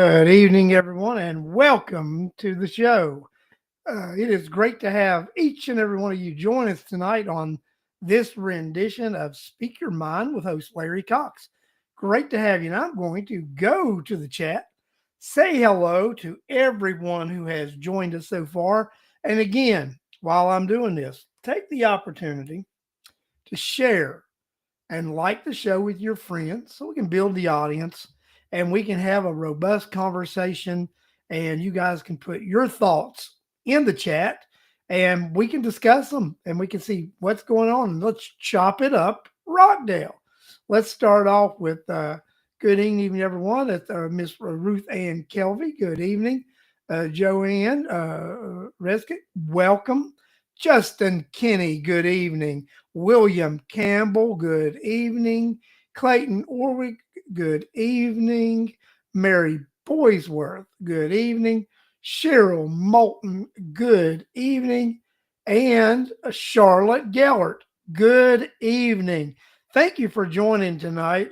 Good evening, everyone, and welcome to the show. It is great to have each and every one of you join us tonight on this rendition of Speak Your Mind with host Larry Cox. Great to have you. And I'm going to go to the chat, say hello to everyone who has joined us so far. And again, while I'm doing this, take the opportunity to share and like the show with your friends so we can build the audience and we can have a robust conversation and you guys can put your thoughts in the chat and we can discuss them and we can see what's going on. Let's chop it up, Rockdale. Let's start off with good evening, everyone. That's Miss Ruth Ann Kelvey. Good evening. Joanne Resnick, welcome. Justin Kinney, good evening. William Campbell, good evening. Clayton Orwick, good evening. Mary Boysworth, good evening. Cheryl Moulton, good evening. And Charlotte Gellert, good evening. Thank you for joining tonight.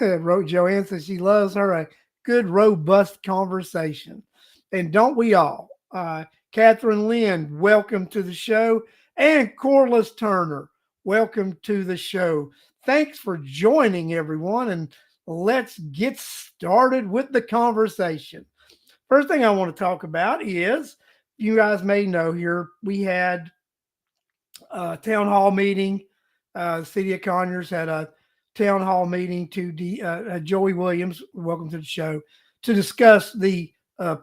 Wrote Joanne says she loves her a good, robust conversation. And don't we all? Catherine Lynn, welcome to the show. And Corliss Turner, welcome to the show. Thanks for joining, everyone. And let's get started with the conversation. First thing I want to talk about is you guys may know here we had a town hall meeting. The city of Conyers had a town hall meeting Joey Williams, welcome to the show, to discuss the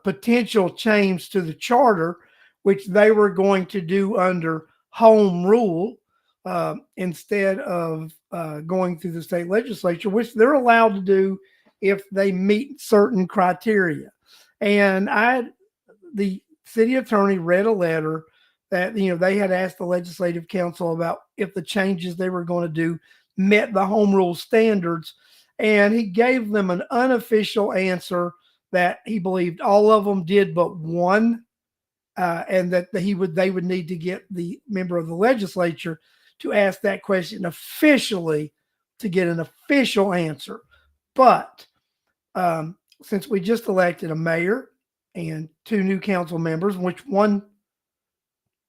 potential change to the charter, which they were going to do under home rule instead of going through the state legislature, which they're allowed to do if they meet certain criteria. And the city attorney read a letter that they had asked the legislative council about if the changes they were going to do met the home rule standards, and he gave them an unofficial answer that he believed all of them did but one, and that they would need to get the member of the legislature to ask that question officially to get an official answer. But since we just elected a mayor and two new council members, which one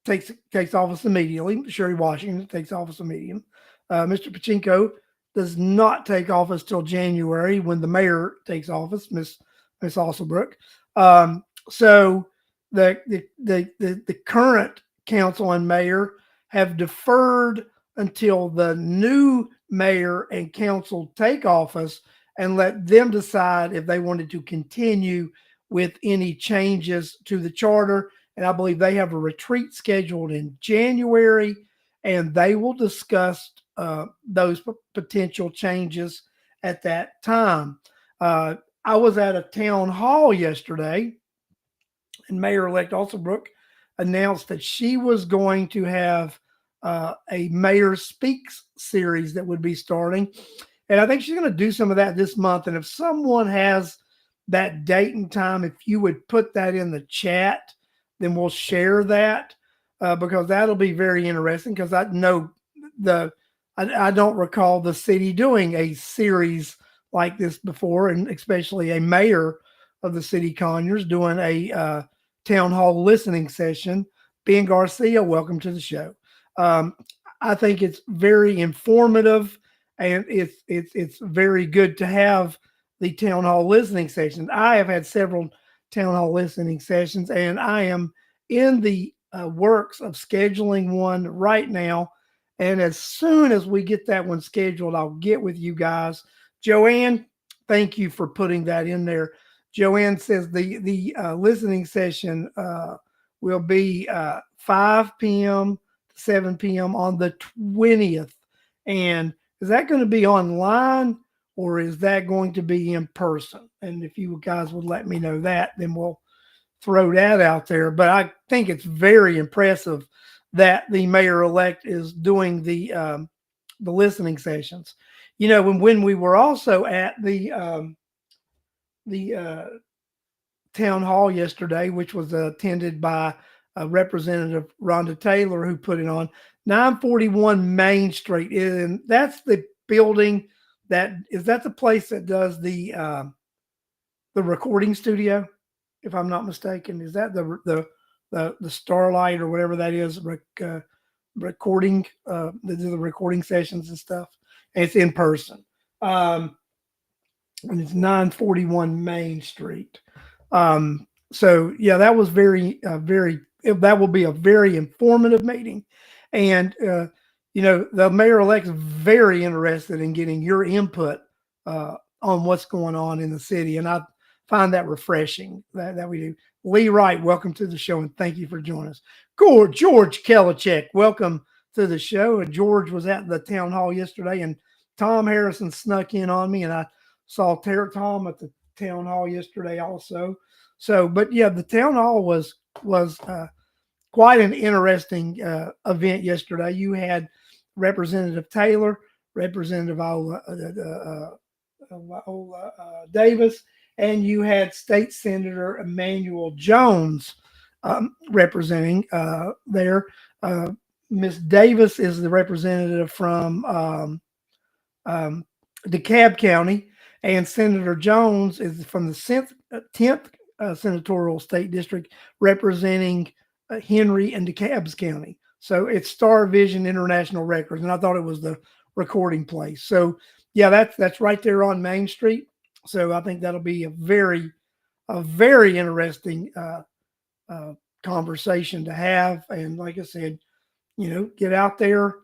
takes office immediately, Sherry Washington takes office immediately. Mr. Pachinko does not take office till January when the mayor takes office, Miss Alsobrook. So the current council and mayor have deferred until the new mayor and council take office and let them decide if they wanted to continue with any changes to the charter. And I believe they have a retreat scheduled in January, and they will discuss those potential changes at that time. I was at a town hall yesterday, and Mayor-elect Alsobrook announced that she was going to have a Mayor Speaks series that would be starting. And I think she's going to do some of that this month. And if someone has that date and time, if you would put that in the chat, then we'll share that because that'll be very interesting, because I know I don't recall the city doing a series like this before, and especially a mayor of the city Conyers doing a town hall listening session. Ben Garcia, welcome to the show. I think it's very informative, and it's very good to have the town hall listening sessions. I have had several town hall listening sessions, and I am in the works of scheduling one right now. And as soon as we get that one scheduled, I'll get with you guys. Joanne, thank you for putting that in there. Joanne says the listening session will be 5 p.m. to 7 p.m. on the 20th. And is that going to be online, or is that going to be in person? And if you guys would let me know that, then we'll throw that out there. But I think it's very impressive that the mayor-elect is doing the listening sessions. When we were also at the town hall yesterday, which was attended by Representative Rhonda Taylor, who put it on 941 Main Street, and that's the building that's the place that does the the recording studio, if I'm not mistaken. Is that the Starlight or whatever that is? Recording, they do the recording sessions and stuff. And it's in person. And it's 941 Main Street. So yeah, that was that will be a very informative meeting. And, the mayor-elect is very interested in getting your input on what's going on in the city. And I find that refreshing that we do. Lee Wright, welcome to the show, and thank you for joining us. George Kelichek, welcome to the show. And George was at the town hall yesterday, and Tom Harrison snuck in on me, and I saw Tom at the town hall yesterday also. So, but yeah, the town hall was quite an interesting event yesterday. You had Representative Taylor, Representative Davis, and you had State Senator Emmanuel Jones representing there. Miss Davis is the representative from DeKalb County, and Senator Jones is from the 10th Senatorial State District, representing Henry and DeKalb County. So it's Star Vision International Records, and I thought it was the recording place. So yeah, that's right there on Main Street. So I think that'll be a very interesting conversation to have. And like I said, get out there,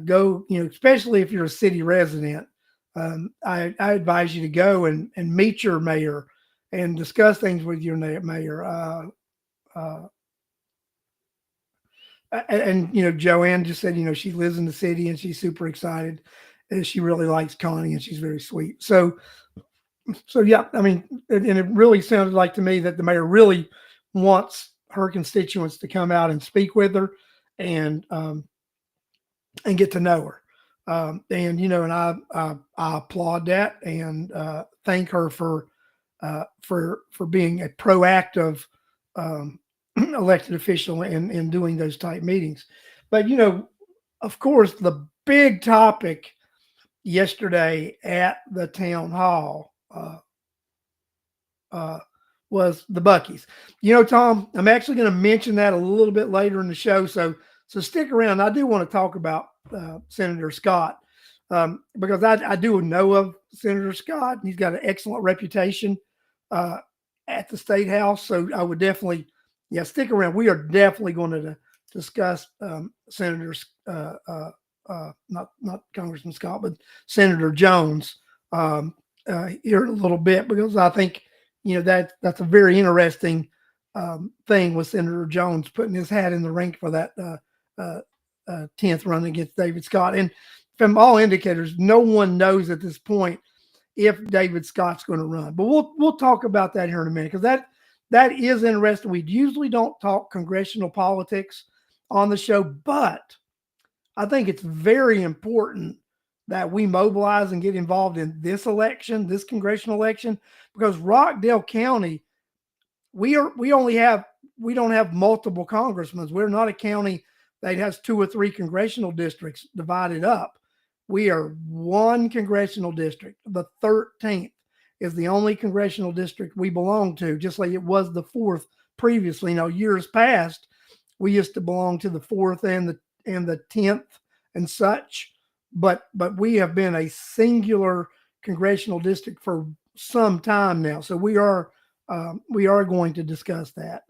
go, especially if you're a city resident. I advise you to go and meet your mayor and discuss things with your mayor. And Joanne just said, she lives in the city and she's super excited, and she really likes Connie, and she's very sweet. So yeah, I mean, and it really sounded like to me that the mayor really wants her constituents to come out and speak with her and get to know her. And I applaud that and thank her for being a proactive elected official in doing those type meetings. But of course, the big topic yesterday at the town hall was the Buc-ee's. Tom, I'm actually going to mention that a little bit later in the show, so stick around. I do want to talk about Senator Scott because I do know of Senator Scott, and he's got an excellent reputation at the State House. So I would definitely, stick around. We are definitely going to discuss Senators, not Congressman Scott, but Senator Jones here in a little bit, because I think that's a very interesting thing with Senator Jones putting his hat in the ring for that 10th run against David Scott. And from all indicators, no one knows at this point if David Scott's going to run. But we'll talk about that here in a minute, because that is interesting. We usually don't talk congressional politics on the show, but I think it's very important that we mobilize and get involved in this election, this congressional election, because Rockdale County, we don't have multiple congressmen. We're not a county that has 2 or 3 congressional districts divided up. We are one congressional district. The 13th is the only congressional district we belong to, just like it was the 4th previously. Years past, we used to belong to the 4th and the 10th and such, but we have been a singular congressional district for some time now. So we are going to discuss that.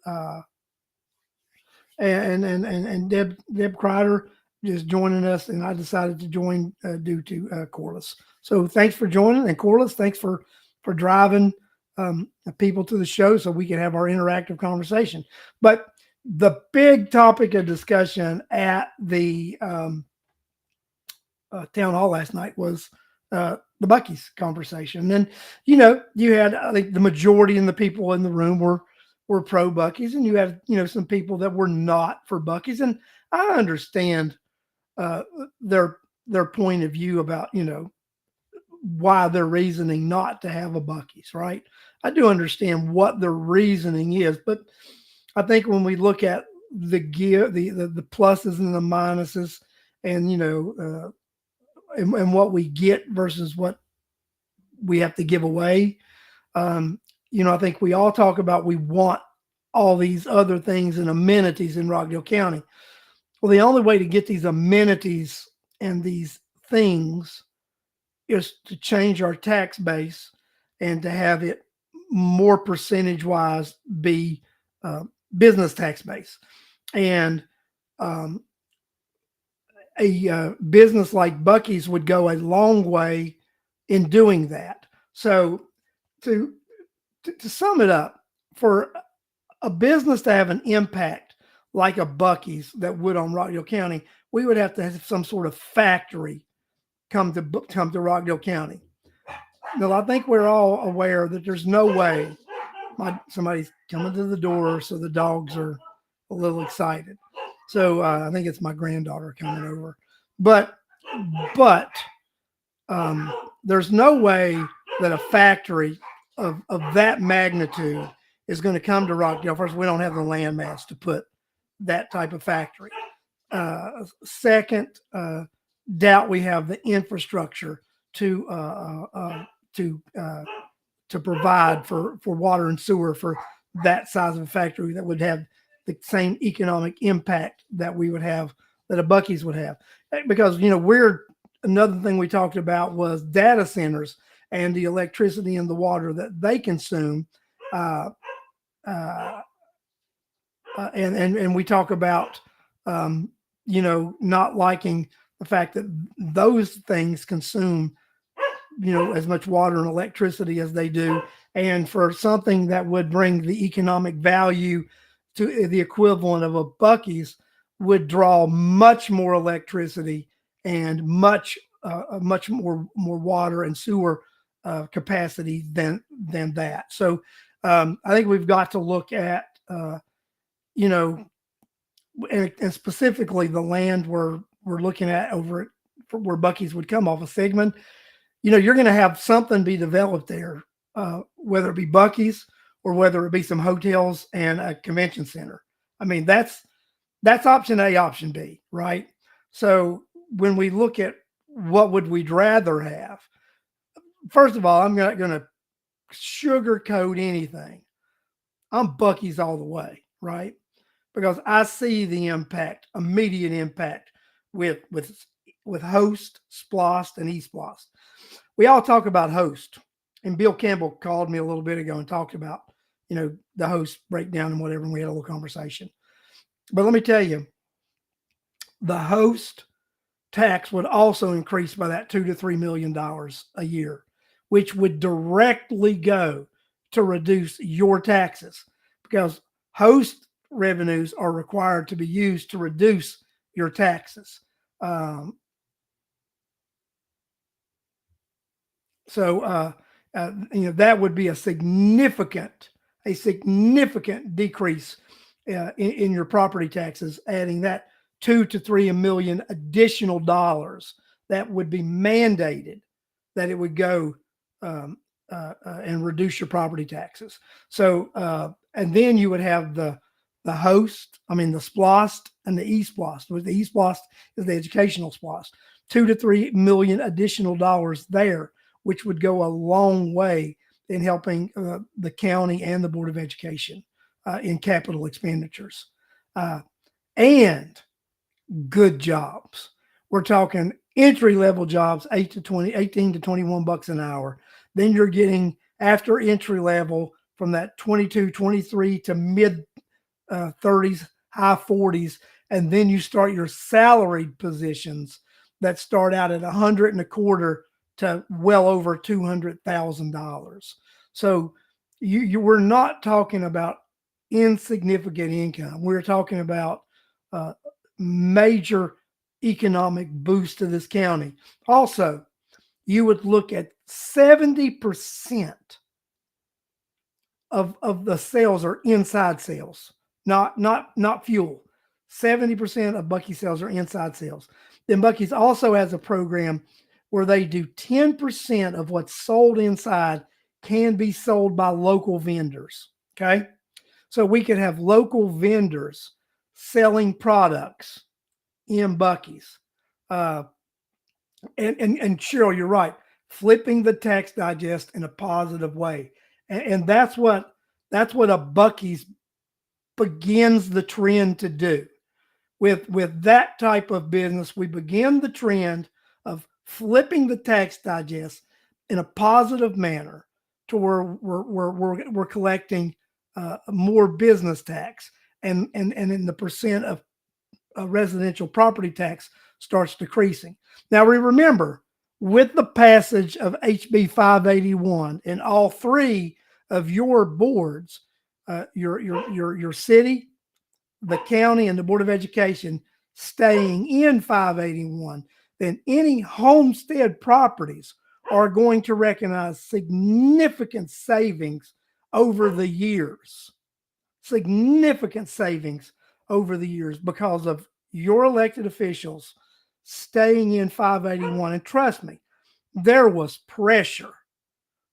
And Deb Kreider is joining us, and I decided to join due to Corliss. So thanks for joining, and Corliss, thanks for driving people to the show so we can have our interactive conversation. But the big topic of discussion at the town hall last night was the Buc-ee's conversation. And you had, I think, the majority of the people in the room were pro Buc-ee's, and you had some people that were not for Buc-ee's, and I understand their point of view about why they're reasoning not to have a Buc-ee's, right? I do understand what their reasoning is, but I think when we look at the pluses and the minuses, and and what we get versus what we have to give away, I think we all talk about we want all these other things and amenities in Rockdale County. Well, the only way to get these amenities and these things is to change our tax base and to have it more percentage wise be business tax base. And a business like Buc-ee's would go a long way in doing that. So to sum it up, for a business to have an impact like a Buc-ee's that would on Rockdale County, we would have to have some sort of factory come to Rockdale County. Now, I think we're all aware that there's no way somebody's coming to the door, so the dogs are a little excited. So I think it's my granddaughter coming over, but there's no way that a factory of that magnitude is going to come to Rockdale. First, we don't have the land mass to put that type of factory. Second, doubt we have the infrastructure to provide for water and sewer for that size of a factory that would have the same economic impact that we would have, that a Buc-ee's would have. Because, another thing we talked about was data centers and the electricity and the water that they consume. And we talk about, not liking the fact that those things consume, as much water and electricity as they do. And for something that would bring the economic value to the equivalent of a Buc-ee's would draw much more electricity and much more water and sewer capacity than that. So I think we've got to look at, and specifically the land we're looking at over at where Buc-ee's would come off of Sigmund. You're going to have something be developed there, whether it be Buc-ee's or whether it be some hotels and a convention center. I mean, that's option A, option B, right? So when we look at what would we'd rather have, first of all, I'm not going to sugarcoat anything. I'm Buc-ee's all the way, right? Because I see the impact, immediate impact with Host, Splost, and eSplost. We all talk about Host, and Bill Campbell called me a little bit ago and talked about, the Host breakdown and whatever, and we had a little conversation. But let me tell you, the Host tax would also increase by that $2 to $3 million a year, which would directly go to reduce your taxes, because Host revenues are required to be used to reduce your taxes. So that would be a significant decrease in your property taxes, adding that $2 to $3 million additional dollars that would be mandated that it would go and reduce your property taxes. So and then you would have the Splost and the eSplost. The eSplost is the educational Splost. $2 to $3 million additional dollars there, which would go a long way in helping the county and the Board of Education in capital expenditures. And good jobs. We're talking entry-level jobs, 18 to 21 bucks an hour. Then you're getting, after entry level, from that 22, 23 to mid 30s, high 40s. And then you start your salaried positions that start out at $125 to well over $200,000. So you were not talking about insignificant income. We're talking about major economic boost to this county. Also, you would look at 70% of the sales are inside sales, not fuel. 70% of Buc-ee's sales are inside sales. Then Buc-ee's also has a program where they do 10% of what's sold inside can be sold by local vendors. Okay. So we could have local vendors selling products in Buc-ee's. And Cheryl, you're right. Flipping the tax digest in a positive way. And that's what a Bucky's begins the trend to do. With that type of business, we begin the trend of flipping the tax digest in a positive manner to where we're collecting more business tax, and in the percent of residential property tax starts decreasing. Now we remember, with the passage of HB 581 and all three of your boards, your city, the county, and the Board of Education staying in 581, then any homestead properties are going to recognize significant savings over the years. Significant savings over the years because of your elected officials staying in 581. And trust me, there was pressure.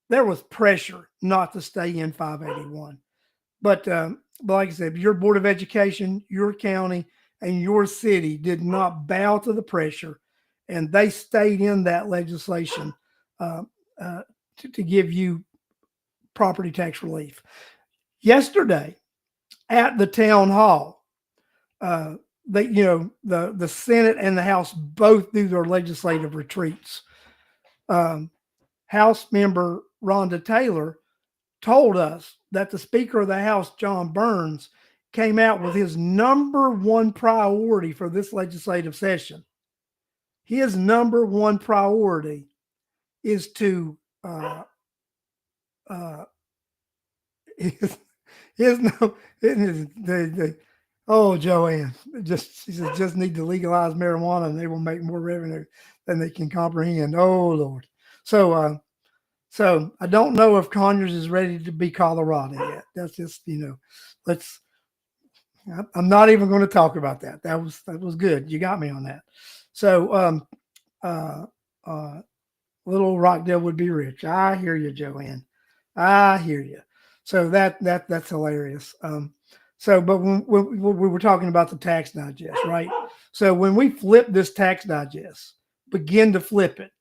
There was pressure not to stay in 581. But like I said, your Board of Education, your county, and your city did not bow to the pressure, and they stayed in that legislation uh, to give you property tax relief. Yesterday at the town hall, the Senate and the House both do their legislative retreats. House member Rhonda Taylor told us that the Speaker of the House, John Burns, came out with his number one priority for this legislative session. His number one priority is to his no oh, Joanne, she says just need to legalize marijuana and they will make more revenue than they can comprehend. Oh Lord. So I don't know if Conyers is ready to be Colorado yet. That's just, let's. I'm not even going to talk about that. That was good. You got me on that. So little Rockdale would be rich. I hear you, Joanne. I hear you. So that's hilarious. But when we were talking about the tax digest, right? So when we flip this tax digest, begin to flip it,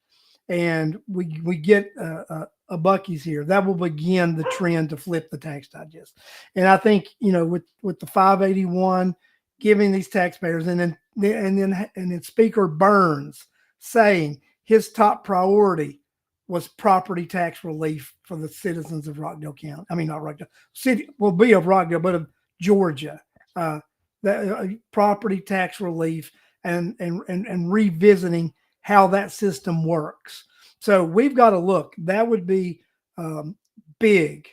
and we get a Bucky's here, that will begin the trend to flip the tax digest. And I think, with the 581 giving these taxpayers, and then Speaker Burns saying his top priority was property tax relief for the citizens of Rockdale County. I mean, not Rockdale City, will be of Rockdale, but of Georgia. That property tax relief, and revisiting how that system works. So we've got to look. That would be big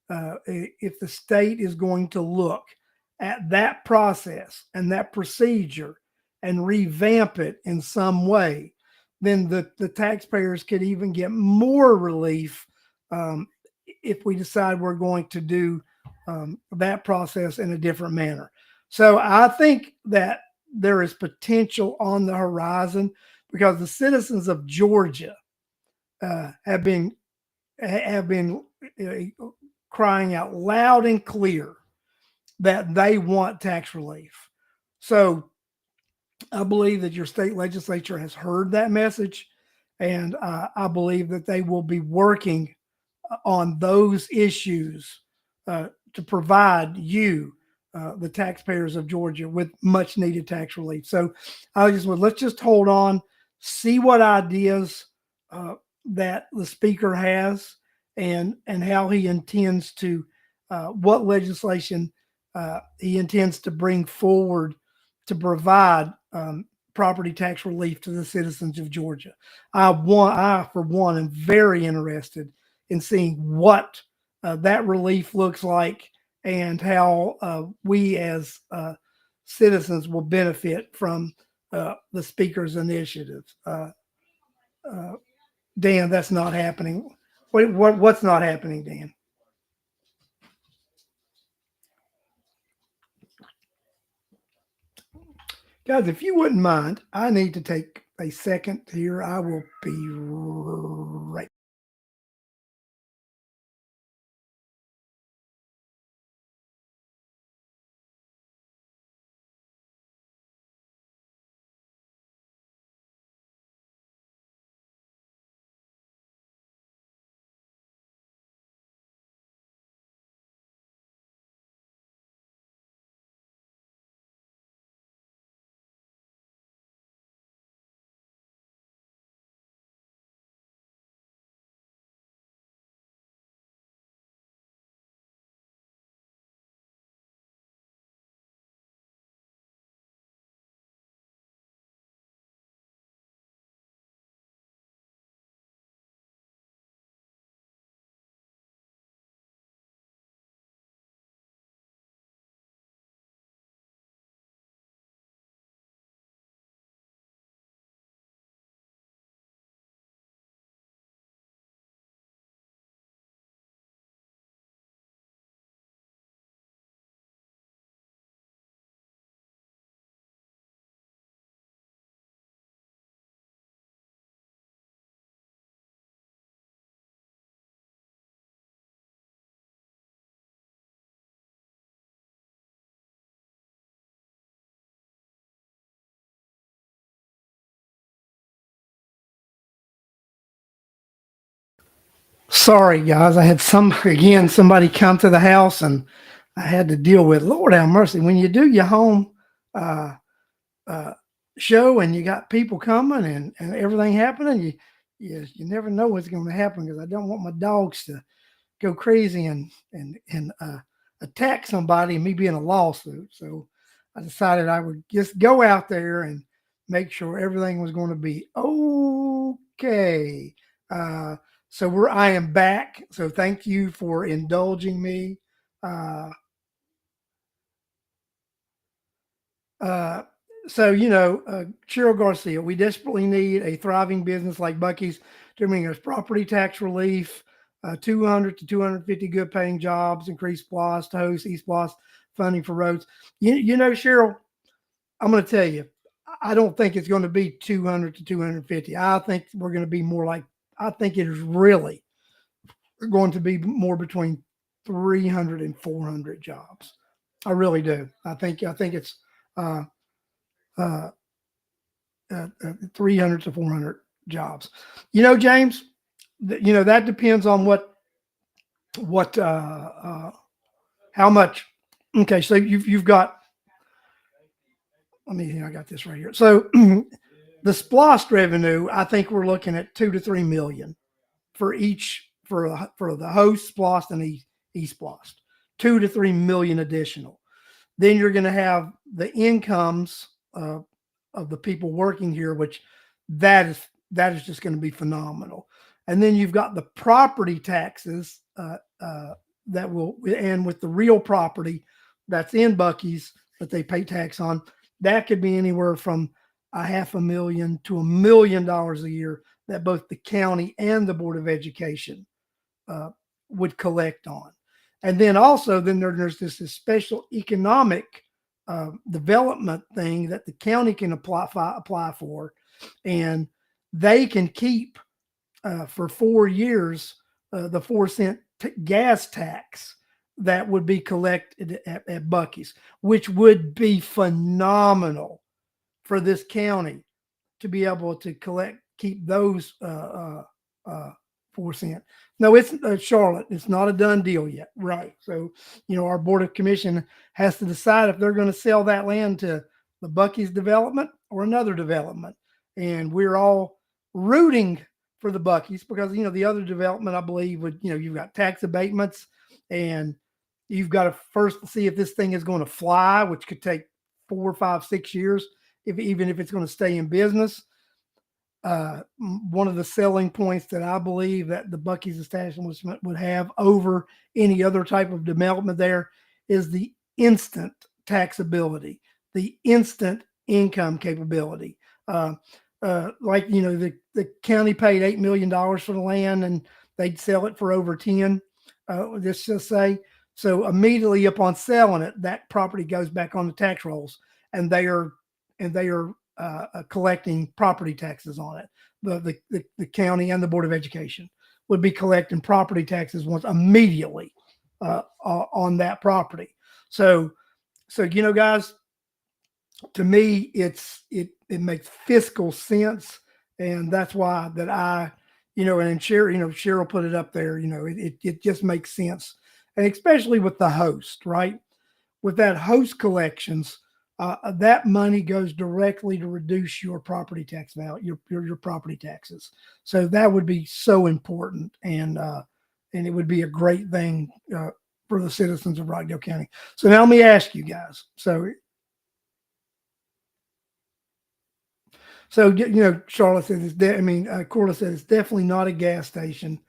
if the state is going to look at that process and that procedure and revamp it in some way. Then the taxpayers could even get more relief if we decide we're going to do that process in a different manner. So I think that there is potential on the horizon, because the citizens of Georgia have been crying out loud and clear that they want tax relief. So I believe that your state legislature has heard that message, and I believe that they will be working on those issues to provide you, the taxpayers of Georgia, with much needed tax relief. So let's just hold on, see what ideas that the speaker has, and how he intends to, what legislation he intends to bring forward to provide property tax relief to the citizens of Georgia. I for one am very interested in seeing what that relief looks like, and how we as citizens will benefit from the speaker's initiatives. Dan, that's not happening. What's not happening, Dan? Guys, if you wouldn't mind, I need to take a second here. I will be right Sorry, guys. I had somebody come to the house and I had to deal with. Lord have mercy. When you do your home uh, uh, show and you got people coming and everything happening, you never know what's going to happen because I don't want my dogs to go crazy and attack somebody and me being a lawsuit. So I decided I would just go out there and make sure everything was going to be okay. Uh, so I am back. So thank you for indulging me. Uh, uh, Cheryl Garcia, we desperately need a thriving business like Buc-ee's to bring us property tax relief, 200 to 250 good paying jobs, increased SPLOST to host eSPLOST funding for roads. Cheryl, I'm going to tell you, I don't think it's going to be 200 to 250. I think we're going to be more like, I think it is really going to be more between 300 and 400 jobs. I really do. I think it's uh, uh, 300 to 400 jobs. James, that depends on what how much. Okay, so you've got. Let me think. I got this right here. So the SPLOST revenue, I think we're looking at 2 to 3 million for each for the host SPLOST and eSPLOST, 2 to 3 million additional. Then you're going to have the incomes of the people working here, which that is just going to be phenomenal. And then you've got the property taxes that will, and with the real property that's in Buc-ee's that they pay tax on, that could be anywhere from $500,000 to $1 million a year that both the county and the Board of Education would collect on. And then also, there's this special economic development thing that the county can apply for, and they can keep for 4 years the 4 cent gas tax that would be collected at Buc-ee's, which would be phenomenal for this county to be able to keep those 4 cent. No, it's Charlotte. It's not a done deal yet, right? So, our board of commission has to decide if they're going to sell that land to the Buc-ee's development or another development, and we're all rooting for the Buc-ee's because the other development, I believe, would you've got tax abatements, and you've got to first see if this thing is going to fly, which could take 4, 5, 6 years, even if it's going to stay in business. One of the selling points that I believe that the Buc-ee's establishment would have over any other type of development there is the instant taxability, the instant income capability. The county paid $8 million for the land and they'd sell it for over 10, let's just say. So immediately upon selling it, that property goes back on the tax rolls and they are collecting property taxes on it. The county and the Board of Education would be collecting property taxes once immediately on that property. So guys, to me, it makes fiscal sense, and that's why that and Cheryl put it up there. It just makes sense, and especially with the host, right? With that host collections. That money goes directly to reduce your property tax value, your property taxes. So that would be so important, and it would be a great thing for the citizens of Rockdale County. So now let me ask you guys. Charlotte said Corla said it's definitely not a gas station,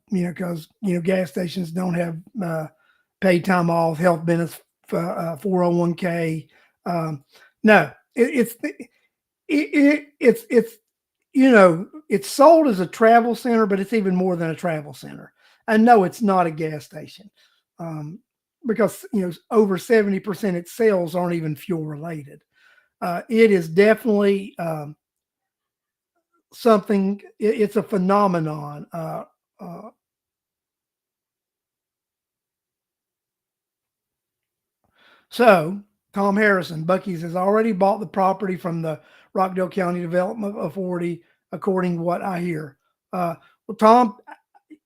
because gas stations don't have paid time off, health benefits, 401k. No, it's it's sold as a travel center, but it's even more than a travel center. And no, it's not a gas station, because over 70% of its sales aren't even fuel related. It is definitely something. It's a phenomenon. So Tom Harrison, Buc-ee's has already bought the property from the Rockdale County Development Authority, according to what I hear. Well, Tom,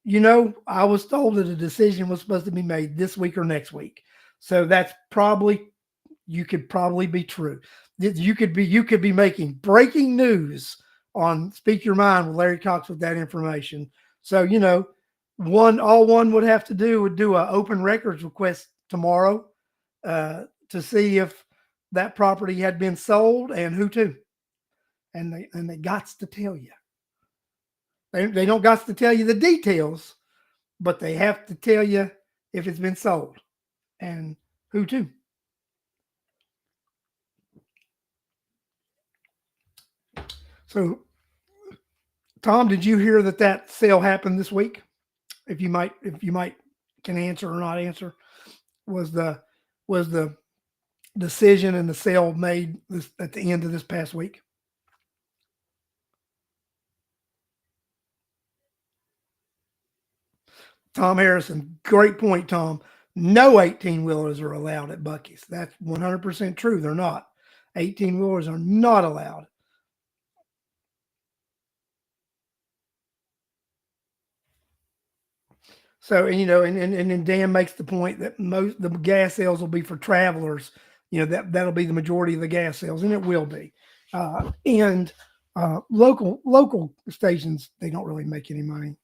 I was told that a decision was supposed to be made this week or next week. So that's probably, you could probably be true. You could be making breaking news on Speak Your Mind with Larry Cox with that information. So, all one would have to do would do an open records request tomorrow to see if that property had been sold and who to. And they got to tell you. They don't got to tell you the details, but they have to tell you if it's been sold and who to. So, Tom, did you hear that sale happened this week? If you might can answer or not answer, was the decision and the sale made at the end of this past week? Tom Harrison, great point, Tom. No 18-wheelers are allowed at Buc-ee's. That's 100% true. They're not. 18-wheelers are not allowed. So, and then Dan makes the point that most the gas sales will be for travelers. That'll be the majority of the gas sales, and it will be. And local stations, they don't really make any money.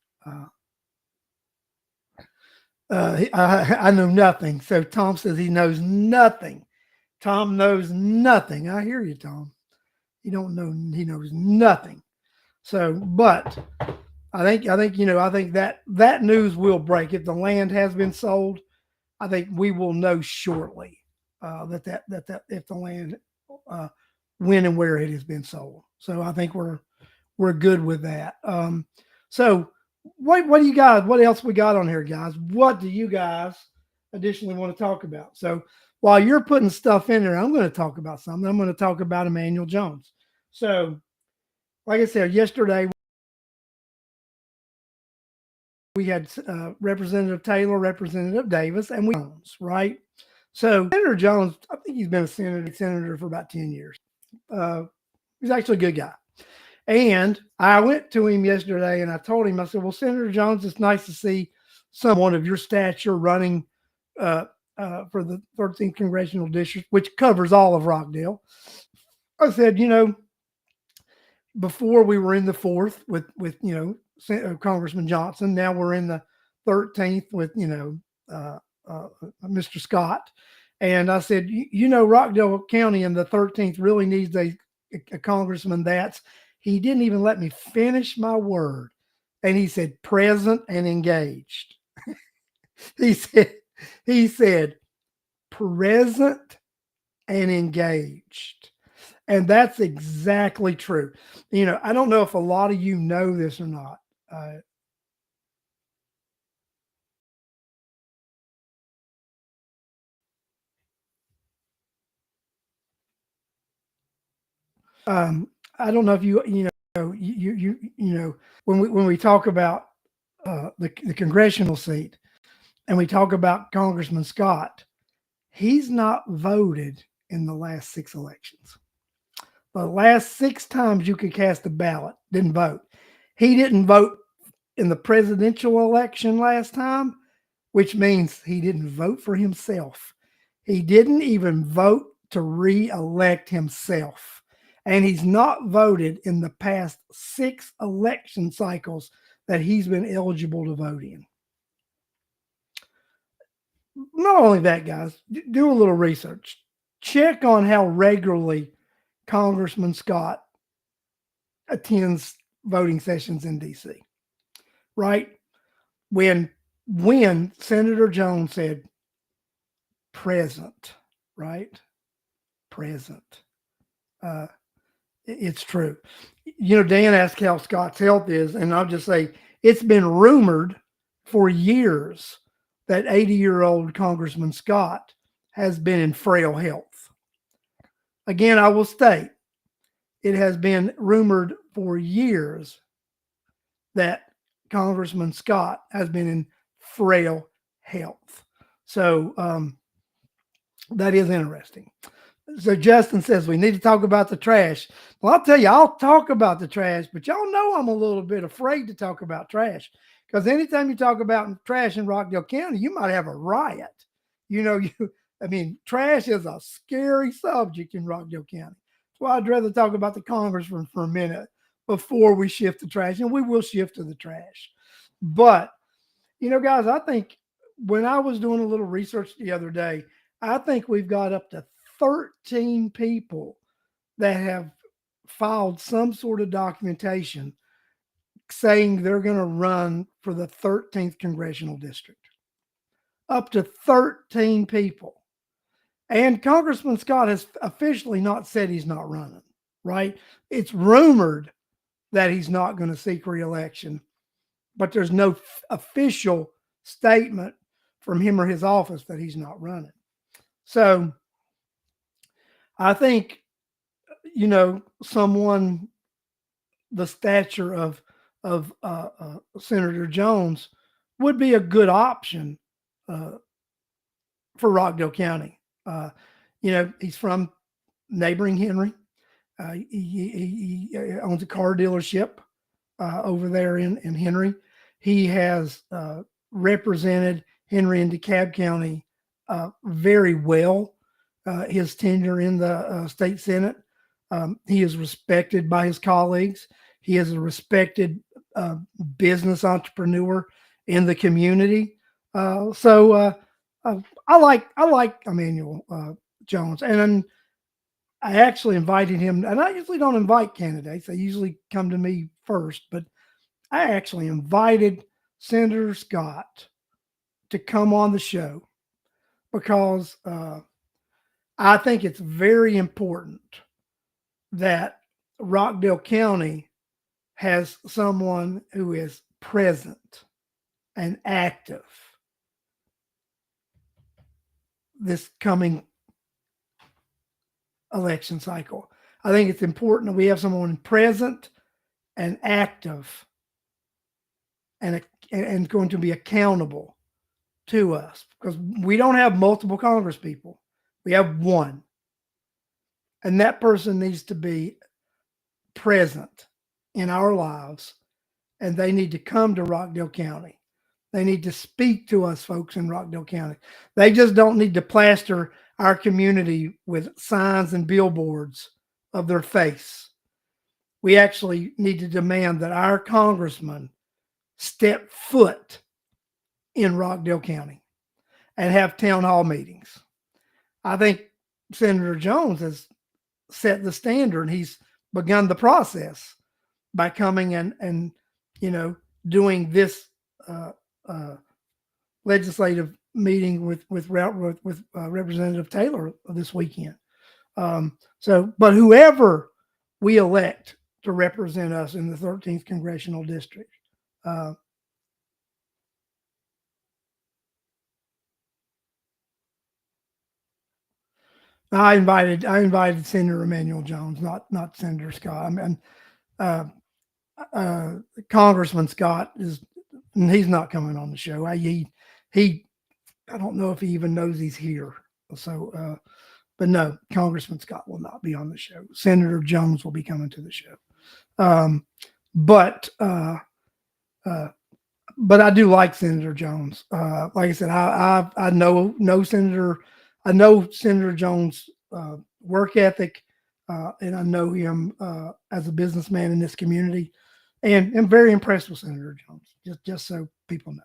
I know nothing. So Tom says he knows nothing. Tom knows nothing. I hear you, Tom. He don't know. He knows nothing. So, but I think that news will break if the land has been sold. I think we will know shortly that if the land when and where it has been sold. So I think we're good with that. So what do you guys? What else we got on here, guys? What do you guys additionally want to talk about? So while you're putting stuff in there, I'm going to talk about something. I'm going to talk about Emmanuel Jones. So, like I said yesterday, we had Representative Taylor, Representative Davis, and we Jones, right? So Senator Jones, I think he's been a senator for about 10 years. He's actually a good guy. And I went to him yesterday and I told him, I said, well, Senator Jones, it's nice to see someone of your stature running for the 13th Congressional District, which covers all of Rockdale. I said, before we were in the 4th with Congressman Johnson. Now we're in the 13th with, Mr. Scott. And I said, Rockdale County in the 13th really needs a congressman he didn't even let me finish my word. And he said, present and engaged. he said, present and engaged. And that's exactly true. I don't know if a lot of you know this or not. I don't know if when we talk about the congressional seat and we talk about Congressman Scott, he's not voted in the last 6 elections. The last 6 times you could cast a ballot, didn't vote. He didn't vote in the presidential election last time, which means he didn't vote for himself. He didn't even vote to re-elect himself. And he's not voted in the past 6 election cycles that he's been eligible to vote in. Not only that, guys, do a little research. Check on how regularly Congressman Scott attends voting sessions in D.C. Right? When Senator Jones said present, right? Present. It's true. Dan asked how Scott's health is, and I'll just say it's been rumored for years that 80-year-old Congressman Scott has been in frail health. Again, I will state, it has been rumored for years that Congressman Scott has been in frail health. So that is interesting. So Justin says we need to talk about the trash. Well, I'll tell you, I'll talk about the trash, but y'all know I'm a little bit afraid to talk about trash Because anytime you talk about trash in Rockdale County, you might have a riot. I mean, trash is a scary subject in Rockdale County. That's why I'd rather talk about the congressman for a minute before we shift to trash, and we will shift to the trash. But guys, I think when I was doing a little research the other day, I think we've got up to 13 people that have filed some sort of documentation saying they're going to run for the 13th congressional district. Up to 13 people. And Congressman Scott has officially not said he's not running, right? It's rumored that he's not going to seek re-election, but there's no official statement from him or his office that he's not running. So I think, someone the stature of Senator Jones would be a good option for Rockdale County. He's from neighboring Henry. He owns a car dealership over there in Henry. He has represented Henry and DeKalb County very well. His tenure in the state Senate, he is respected by his colleagues. He is a respected business entrepreneur in the community. So I like Emmanuel Jones, and I actually invited him. And I usually don't invite candidates; they usually come to me first. But I actually invited Senator Scott to come on the show because I think it's very important that Rockdale County has someone who is present and active this coming election cycle. I think it's important that we have someone present and active and going to be accountable to us, because we don't have multiple congresspeople. We have one. And that person needs to be present in our lives, and they need to come to Rockdale County. They need to speak to us folks in Rockdale County. They just don't need to plaster our community with signs and billboards of their face. We actually need to demand that our congressman step foot in Rockdale County and have town hall meetings. I think Senator Jones has set the standard. He's begun the process by coming and doing this legislative meeting with Representative Taylor this weekend. But whoever we elect to represent us in the 13th congressional district, I invited Senator Emmanuel Jones, not Senator Scott. Congressman Scott he's not coming on the show. I don't know if he even knows he's here. So, but no, Congressman Scott will not be on the show. Senator Jones will be coming to the show. But I do like Senator Jones. Like I said, I know Senator Jones' work ethic, and I know him as a businessman in this community, and I'm very impressed with Senator Jones. Just so people know.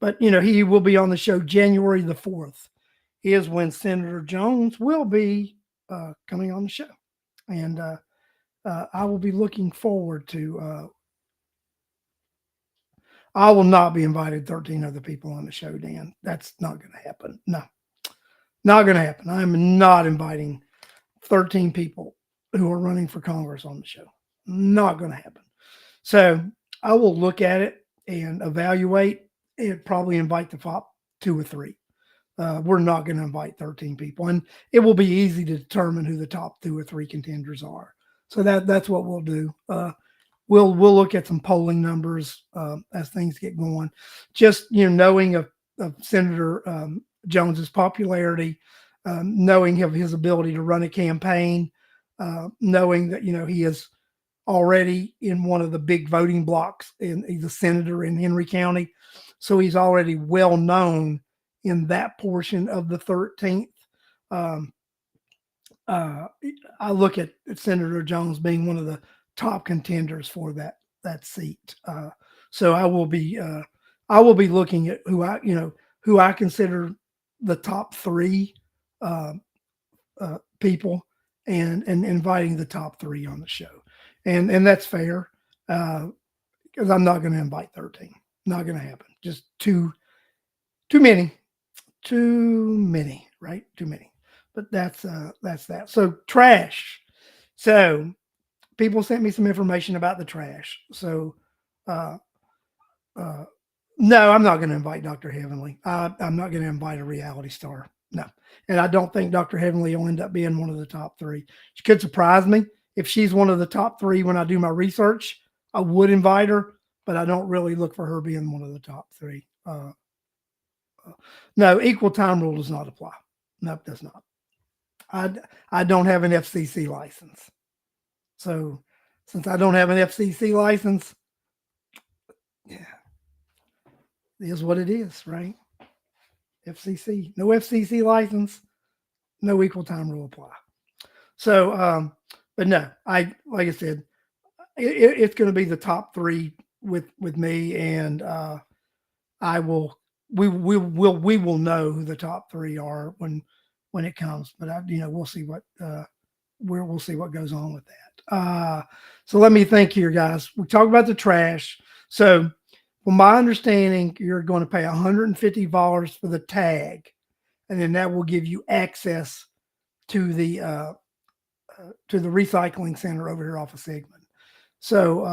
But he will be on the show January the 4th. Is when Senator Jones will be coming on the show, and I will be looking forward to. I will not be invited 13 other people on the show, Dan. That's not going to happen. No, not going to happen. I am not inviting 13 people who are running for Congress on the show. Not going to happen. So I will look at it and evaluate and probably invite the top 2 or 3. We're not going to invite 13 people, and it will be easy to determine who the top 2 or 3 contenders are. So that's what we'll do. We'll look at some polling numbers as things get going. Just knowing of Senator Jones's popularity, knowing of his ability to run a campaign, knowing that he is already in one of the big voting blocks, and he's a senator in Henry County. So he's already well known in that portion of the 13th. Um, I look at Senator Jones being one of the top contenders for that seat. So I will be looking at who I consider the top three uh, people, and inviting the top three on the show, and that's fair, because I'm not going to invite 13. Not going to happen. Just too many, right? Too many. But that's that. So trash. So people sent me some information about the trash. So uh, no, I'm not going to invite Dr. Heavenly. I'm not going to invite a reality star. No. And I don't think Dr. Heavenly will end up being one of the top three. She could surprise me. If she's one of the top three when I do my research, I would invite her, but I don't really look for her being one of the top three. No, equal time rule does not apply. No, it does not. I don't have an FCC license. So since I don't have an FCC license, yeah, it is what it is, right? FCC, no FCC license, no equal time rule apply. So, but no, like I said, it's going to be the top three with me, and we will know who the top three are when it comes. But we'll see we'll see what goes on with that. So let me think here, guys. We talked about the trash. So from my understanding, you're going to pay $150 for the tag, and then that will give you access to the recycling center over here off of Sigmund. So,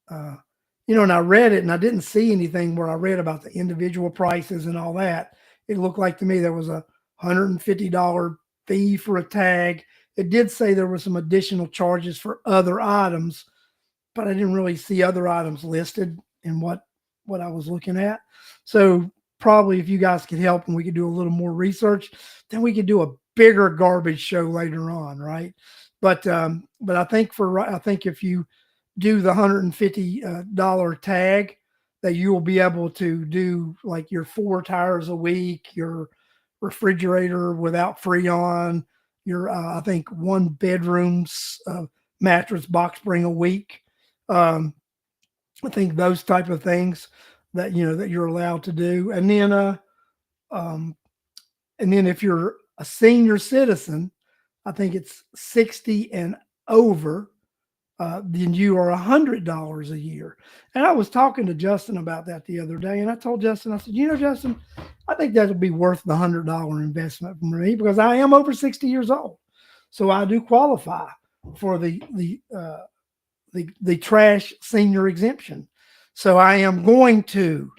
and I read it, and I didn't see anything where I read about the individual prices and all that. It looked like to me there was a $150 fee for a tag. It did say there were some additional charges for other items, but I didn't really see other items listed in what I was looking at. So probably if you guys could help and we could do a little more research, then we could do a bigger garbage show later on, right? But I think if you do the $150 tag, that you will be able to do like your 4 tires a week, your refrigerator without Freon, your I think 1 bedroom's mattress box spring a week. I think those type of things that that you're allowed to do, and then if you're a senior citizen, I think it's 60 and over, then you are $100 a year. And I was talking to Justin about that the other day, and I told Justin, I said, Justin, I think that would be worth the $100 investment for me, because I am over 60 years old, so I do qualify for the trash senior exemption. So I am going to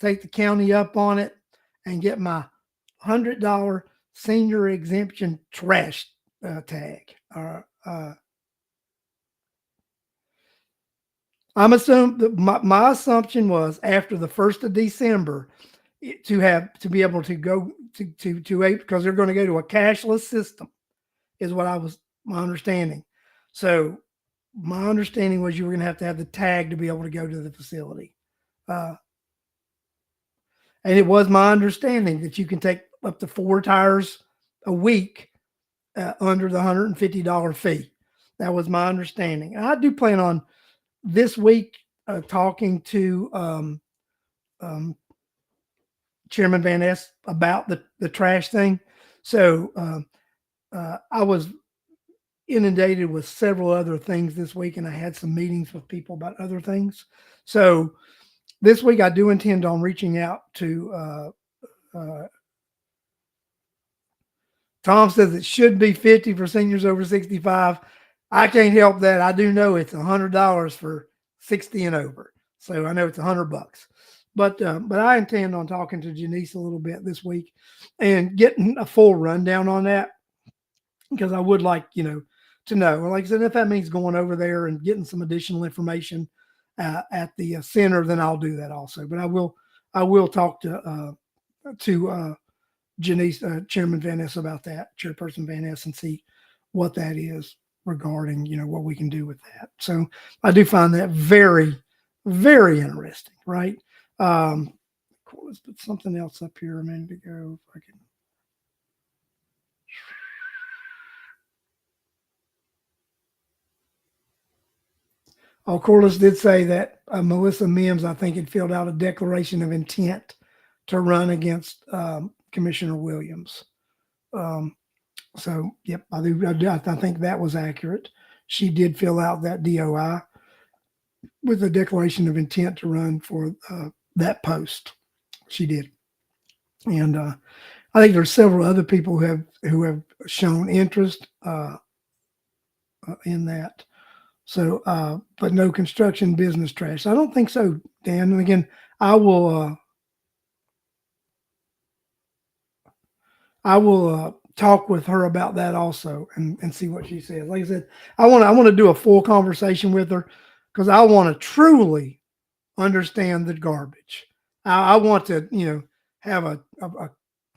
take the county up on it and get my $100 senior exemption trash tag. I'm assuming my assumption was after the 1st of December to be able to go to a, because they're going to go to a cashless system, is what my understanding. So my understanding was you were going to have the tag to be able to go to the facility. And it was my understanding that you can take up to 4 tires a week under the $150 fee. That was my understanding. And I do plan on this week talking to Chairman Van Ness about the trash thing. So I was inundated with several other things this week, and I had some meetings with people about other things. So this week I do intend on reaching out to Tom says it should be 50 for seniors over 65. I can't help that. I do know it's $100 for 60 and over. So I know it's $100. But I intend on talking to Janice a little bit this week and getting a full rundown on that, because I would like, to know. Like I said, if that means going over there and getting some additional information at the center, then I'll do that also. But I will talk to Janice, Chairman Van Ness, about that, Chairperson Van Ness, and see what that is. regarding, what we can do with that. So I do find that very, very interesting, right? Let's put something else up here a minute ago. If I can. Oh, Corliss did say that Melissa Mims, I think, had filled out a declaration of intent to run against Commissioner Williams. So, yep, I think that was accurate. She did fill out that DOI with a declaration of intent to run for that post. She did, and I think there's several other people who have shown interest in that. So, but no construction business trash. I don't think so, Dan. And again, I will talk with her about that also and see what she says. Like I said, I want to do a full conversation with her because I want to truly understand the garbage. I want to, have a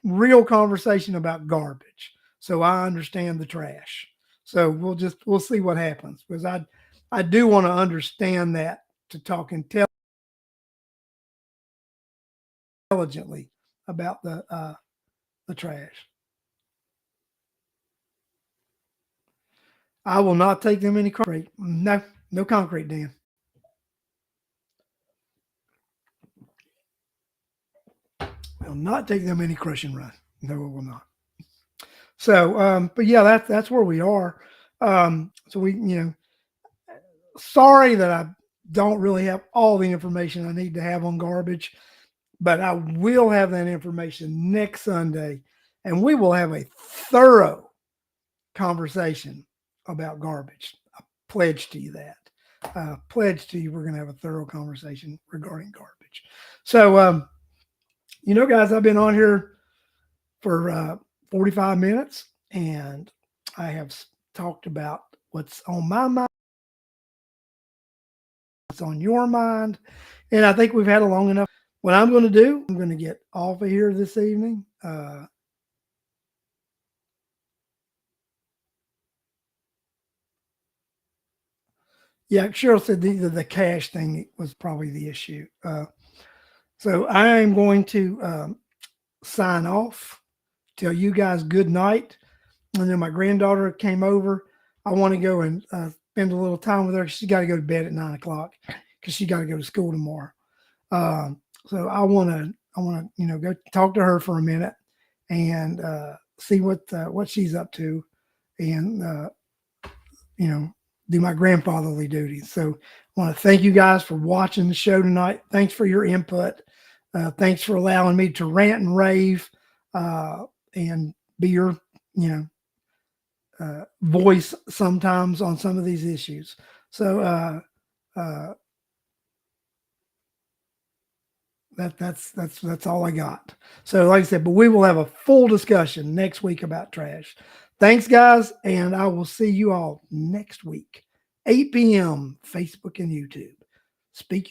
real conversation about garbage so I understand the trash. So we'll see what happens because I do want to understand that to talk intelligently about the trash. I will not take them any concrete. No concrete, Dan. I'll not take them any crush and run. No, it will not. So, but yeah, that's where we are. So we, sorry that I don't really have all the information I need to have on garbage, but I will have that information next Sunday, and we will have a thorough conversation about garbage. I pledge to you that. Pledge to you we're going to have a thorough conversation regarding garbage. So, guys, I've been on here for 45 minutes, and I have talked about what's on my mind, what's on your mind, and I think we've had a long enough. What I'm going to do, I'm going to get off of here this evening. Yeah, Cheryl said the cash thing was probably the issue. So I am going to sign off, tell you guys good night. And then my granddaughter came over. I want to go and spend a little time with her. She's got to go to bed at 9 o'clock because she got to go to school tomorrow. So I want to, go talk to her for a minute and see what she's up to, and do my grandfatherly duties. So I want to thank you guys for watching the show tonight. Thanks for your input. Thanks for allowing me to rant and rave and be your, voice sometimes on some of these issues. So that's all I got. So like I said, but we will have a full discussion next week about trash. Thanks, guys, and I will see you all next week, 8 p.m. Facebook and YouTube. Speak your